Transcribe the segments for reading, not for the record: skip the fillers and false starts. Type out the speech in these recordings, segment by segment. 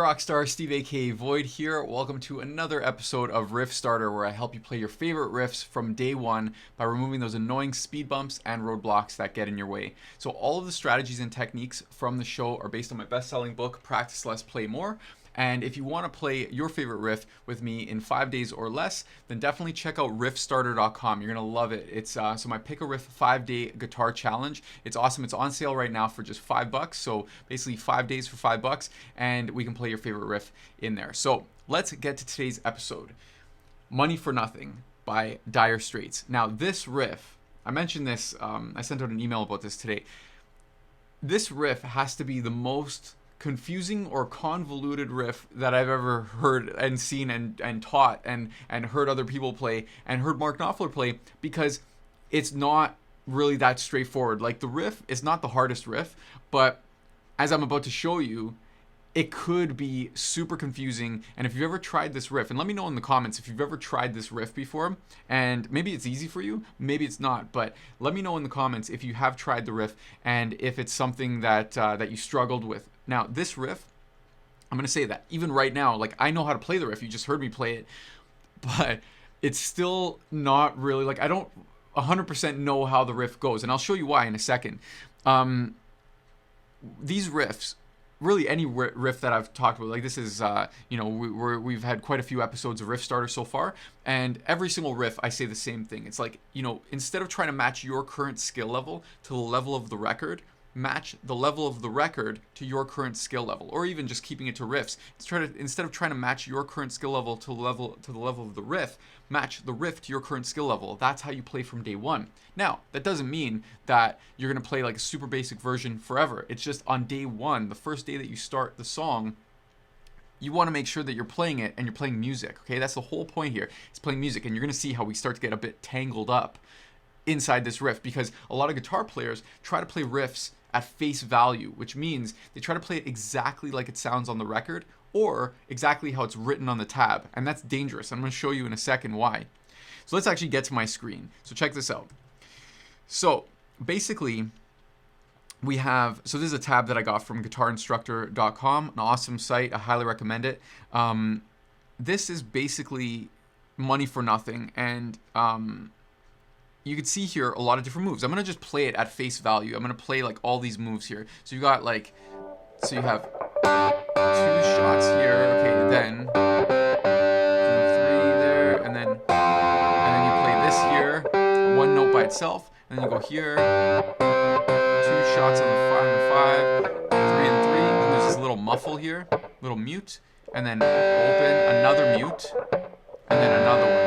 Rockstar, Steve aka Void here. Welcome to another episode of Riff Starter, where I help you play your favorite riffs from day one by removing those annoying speed bumps and roadblocks that get in your way. So all of the strategies and techniques from the show are based on my best-selling book, Practice Less, Play More. And if you want to play your favorite riff with me in 5 days or less, then definitely check out riffstarter.com. You're going to love it. It's so my Pick A Riff 5-day guitar challenge. It's awesome. It's on sale right now for just $5. So basically 5 days for $5, and we can play your favorite riff in there. So let's get to today's episode. Money for Nothing by Dire Straits. Now this riff, I mentioned this, I sent out an email about this today. This riff has to be the most confusing or convoluted riff that I've ever heard and seen and taught and heard other people play and heard Mark Knopfler play, because it's not really that straightforward. Like, the riff is not the hardest riff, but as I'm about to show you, it could be super confusing. And if you've ever tried this riff, and let me know in the comments if you've ever tried this riff before, and maybe it's easy for you, maybe it's not, but let me know in the comments if you have tried the riff and if it's something that that you struggled with. Now, this riff, I'm going to say that even right now, like, I know how to play the riff. You just heard me play it, but it's still not really, like, I don't 100% know how the riff goes, and I'll show you why in a second. These riffs, really any riff that I've talked about, like, this is, we've had quite a few episodes of Riff Starter so far, and every single riff I say the same thing. It's like, instead of trying to match your current skill level to the level of the record, match the level of the record to your current skill level, or even just keeping it to riffs. Instead of trying to match your current skill level to the level of the riff, match the riff to your current skill level. That's how you play from day one. Now, that doesn't mean that you're going to play like a super basic version forever. It's just on day one, the first day that you start the song, you want to make sure that you're playing it and you're playing music, okay? That's the whole point here. It's playing music, and you're going to see how we start to get a bit tangled up inside this riff, because a lot of guitar players try to play riffs at face value, which means they try to play it exactly like it sounds on the record or exactly how it's written on the tab, and that's dangerous. I'm going to show you in a second why. So let's actually get to my screen. So check this out. So basically we have, so this is a tab that I got from guitarinstructor.com, an awesome site. I highly recommend it. This is basically money for nothing, and you can see here a lot of different moves. I'm going to just play it at face value. I'm going to play like all these moves here. So you got like, so you have 2 shots here. Okay, then 3 there, and then you play this here, 1 note by itself, and then you go here, 2 shots on the 5 and 5, 3 and 3, and there's this little muffle here, little mute, and then open, another mute, and then another one.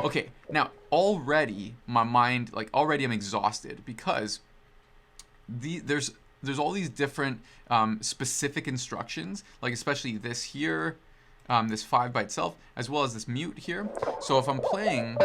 Okay, now already my mind, like, already I'm exhausted, because there's all these different specific instructions, like especially this here, this 5 by itself, as well as this mute here. So if I'm playing,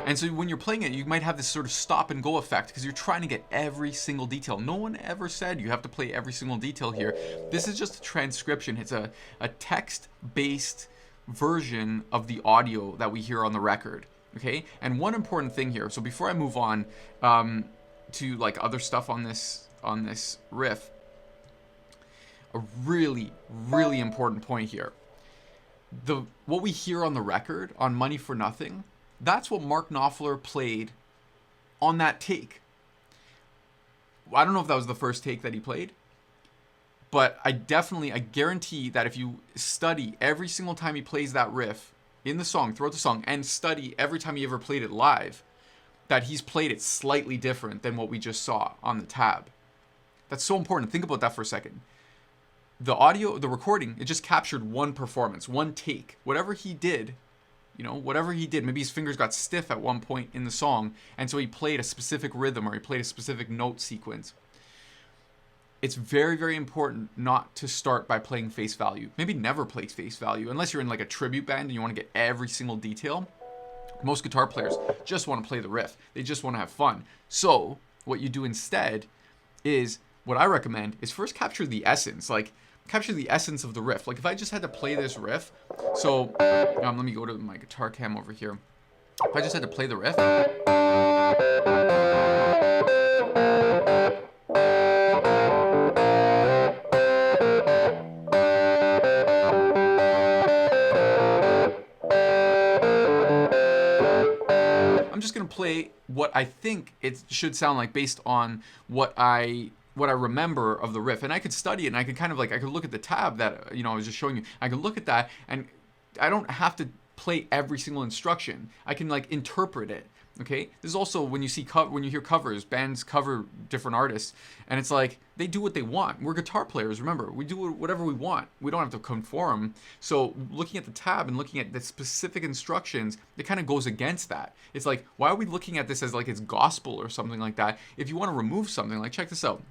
and so when you're playing it, you might have this sort of stop and go effect, because you're trying to get every single detail. No one ever said you have to play every single detail here. This is just a transcription. It's a text-based version of the audio that we hear on the record, okay? And one important thing here, so before I move on to like other stuff on this riff, a really, really important point here. What we hear on the record, on Money for Nothing, that's what Mark Knopfler played on that take. I don't know if that was the first take that he played, but I guarantee that if you study every single time he plays that riff in the song, throughout the song, and study every time he ever played it live, that he's played it slightly different than what we just saw on the tab. That's so important. Think about that for a second. The audio, the recording, it just captured one performance, one take. Whatever he did, maybe his fingers got stiff at one point in the song, and so he played a specific rhythm or he played a specific note sequence. It's very, very important not to start by playing face value. Maybe never play face value, unless you're in like a tribute band and you want to get every single detail. Most guitar players just want to play the riff. They just want to have fun. So what you do instead is, what I recommend is first capture the essence. Like, capture the essence of the riff. Like, if I just had to play this riff, so let me go to my guitar cam over here. If I just had to play the riff, just gonna play what I think it should sound like based on what I remember of the riff, and I could study it, and I could kind of like, I could look at the tab that I was just showing you. I could look at that, and I don't have to play every single instruction. I can like interpret it. Okay, this is also when you see when you hear covers, bands cover different artists, and it's like they do what they want. We're guitar players, remember. We do whatever we want. We don't have to conform. So looking at the tab and looking at the specific instructions, it kind of goes against that. It's like, why are we looking at this as like it's gospel or something like that? If you want to remove something, like check this out.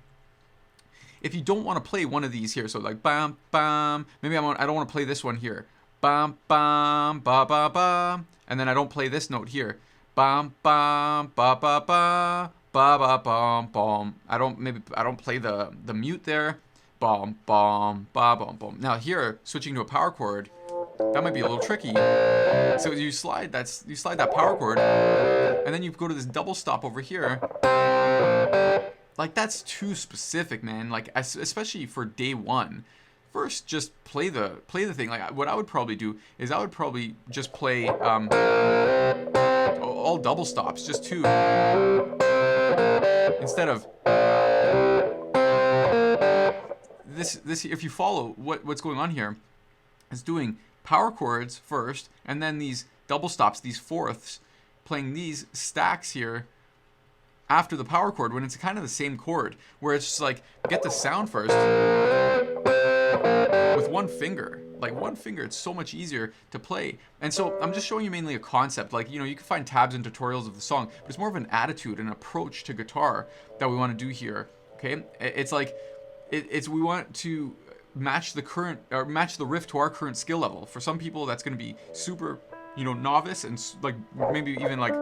If you don't want to play one of these here, so like bam bam, maybe I don't want to play this one here, bam bam ba ba ba, and then I don't play this note here. Bam bam ba ba ba ba ba bam bam. I don't play the mute there. Bam bam ba bam bam. Now here, switching to a power chord, that might be a little tricky. So you slide that power chord, and then you go to this double stop over here. Like that's too specific, man. Like especially for day one. First, just play the thing. Like what I would probably do is I would probably just play all double stops, just two, instead of this. If you follow what's going on here, is doing power chords first, and then these double stops, these fourths, playing these stacks here after the power chord when it's kind of the same chord, where it's just like get the sound first with one finger. Like one finger, it's so much easier to play. And so I'm just showing you mainly a concept. Like, you can find tabs and tutorials of the song, but it's more of an attitude, an approach to guitar that we want to do here. Okay, it's like we want to match the riff to our current skill level. For some people, that's going to be super, novice, and like maybe even like.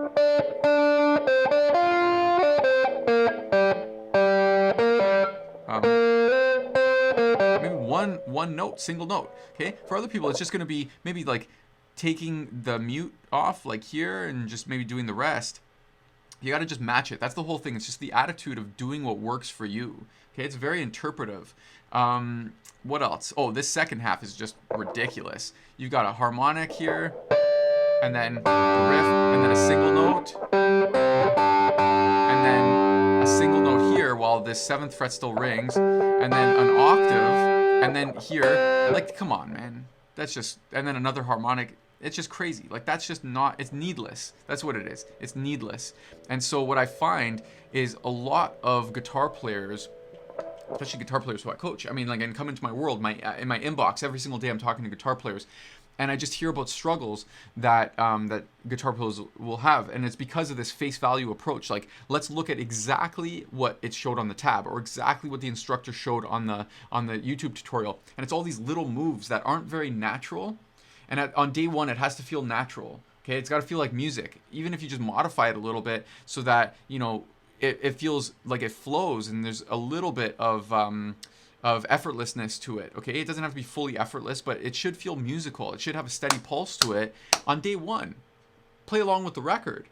Maybe one note, single note. Okay, for other people, it's just going to be maybe like taking the mute off, like here, and just maybe doing the rest. You got to just match it. That's the whole thing. It's just the attitude of doing what works for you. Okay, it's very interpretive. What else? Oh, this second half is just ridiculous. You've got a harmonic here, and then the riff, and then a single note, and then a single note here while this 7th fret still rings, and then an octave, and then here. Like, come on, man. That's just, and then another harmonic. It's just crazy. Like, that's just not, it's needless. That's what it is. It's needless. And so what I find is a lot of guitar players, especially guitar players who I coach, and come into my world, in my inbox, every single day I'm talking to guitar players, and I just hear about struggles that that guitar players will have, and it's because of this face value approach. Like, let's look at exactly what it showed on the tab, or exactly what the instructor showed on the YouTube tutorial, and it's all these little moves that aren't very natural. And on day one, it has to feel natural. Okay, it's got to feel like music, even if you just modify it a little bit so that it feels like it flows, and there's a little bit of effortlessness to it. Okay, it doesn't have to be fully effortless, but it should feel musical. It should have a steady pulse to it on day one. Play along with the record.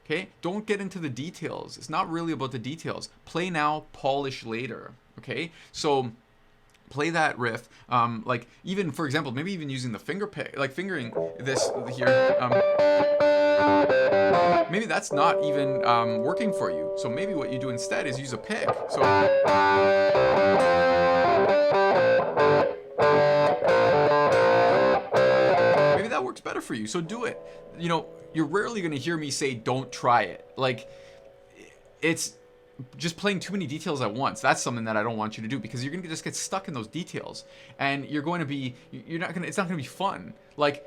Okay, don't get into the details. It's not really about the details. Play now, polish later. Okay, so play that riff, like even, for example, maybe even using the finger pick, like fingering this here. Maybe that's not even working for you. So maybe what you do instead is use a pick. So maybe that works better for you. So do it. You're rarely going to hear me say don't try it. Like, it's just playing too many details at once. That's something that I don't want you to do, because you're going to just get stuck in those details, and it's not going to be fun. Like,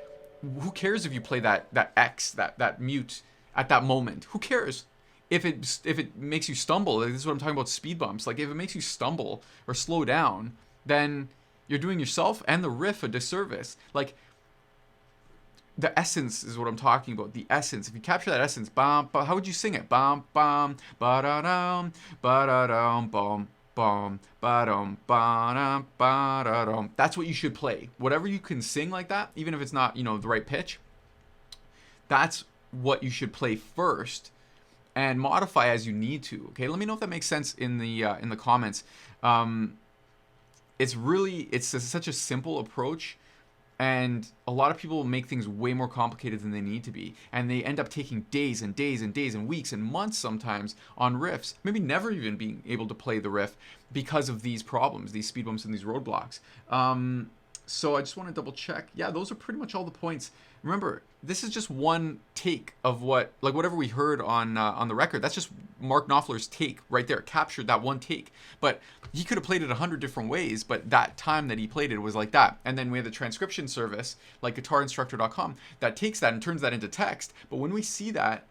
who cares if you play that X, that mute at that moment? Who cares if it makes you stumble? Like, this is what I'm talking about, speed bumps. Like, if it makes you stumble or slow down, then you're doing yourself and the riff a disservice. Like, the essence is what I'm talking about. The essence. If you capture that essence, bam, how would you sing it? Bam, bam, ba da dum, bam, bam, ba dum, ba dum. That's what you should play. Whatever you can sing like that, even if it's not, the right pitch. That's what you should play first, and modify as you need to. Okay, let me know if that makes sense in the comments. It's such a simple approach. And a lot of people make things way more complicated than they need to be. And they end up taking days and days and days and weeks and months sometimes on riffs, maybe never even being able to play the riff because of these problems, these speed bumps and these roadblocks. So I just want to double check. Yeah, those are pretty much all the points. Remember, this is just one take of whatever we heard on the record. That's just Mark Knopfler's take right there, captured that one take. But he could have played it 100 different ways, but that time that he played it was like that. And then we have the transcription service, like guitarinstructor.com, that takes that and turns that into text. But when we see that,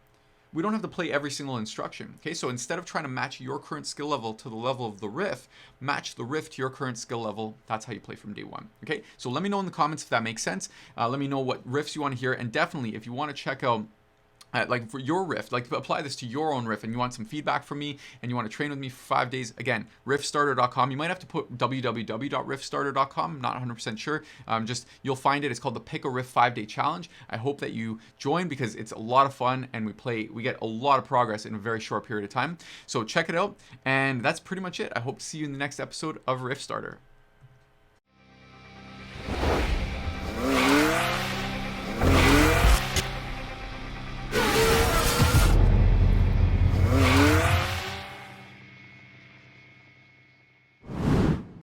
we don't have to play every single instruction. Okay, so instead of trying to match your current skill level to the level of the riff, match the riff to your current skill level. That's how you play from day one. Okay, so let me know in the comments if that makes sense. Let me know what riffs you want to hear, and definitely if you want to check out like for your riff, like apply this to your own riff, and you want some feedback from me, and you want to train with me for 5 days, again, riffstarter.com. You might have to put www.riffstarter.com. I'm not 100% sure. Just you'll find it. It's called the Pick A Riff 5-day challenge. I hope that you join because it's a lot of fun, and we get a lot of progress in a very short period of time. So check it out, and that's pretty much it. I hope to see you in the next episode of Riff Starter.